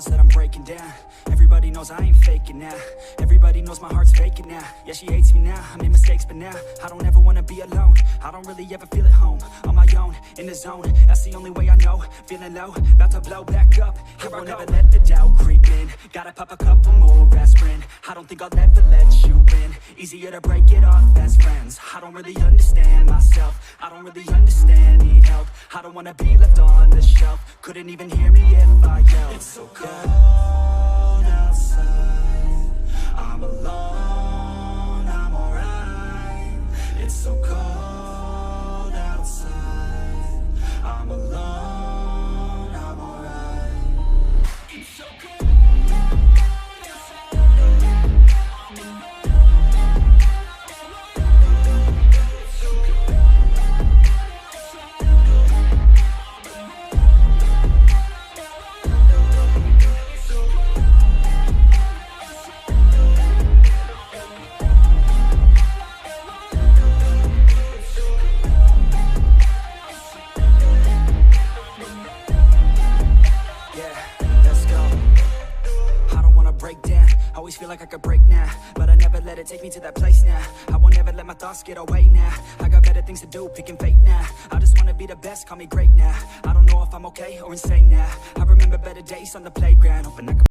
walls that I'm breaking down. Everybody knows I ain't faking now. Everybody knows my heart's faking now. Yeah, she hates me now, I made mistakes but now I don't ever wanna be alone. I don't really ever feel at home. On my own, in the zone, that's the only way I know. Feeling low, about to blow back up. Here I won't ever let the doubt creep in. Gotta pop a couple more aspirin. I don't think I'll ever let you in. Easier to break it off best friends. I don't really understand myself. I don't really understand, need help. I don't wanna be left on the shelf. Couldn't even hear me if I yelled. It's so cold outside, I'm alone, I'm alright. It's so cold outside, I'm alone, I'm alright. It's so cold outside, I'm alone. Always feel like I could break now, but I never let it take me to that place now. I won't ever let my thoughts get away now. I got better things to do, picking fate now. I just wanna be the best, call me great now. I don't know if I'm okay or insane now. I remember better days on the playground, hoping I could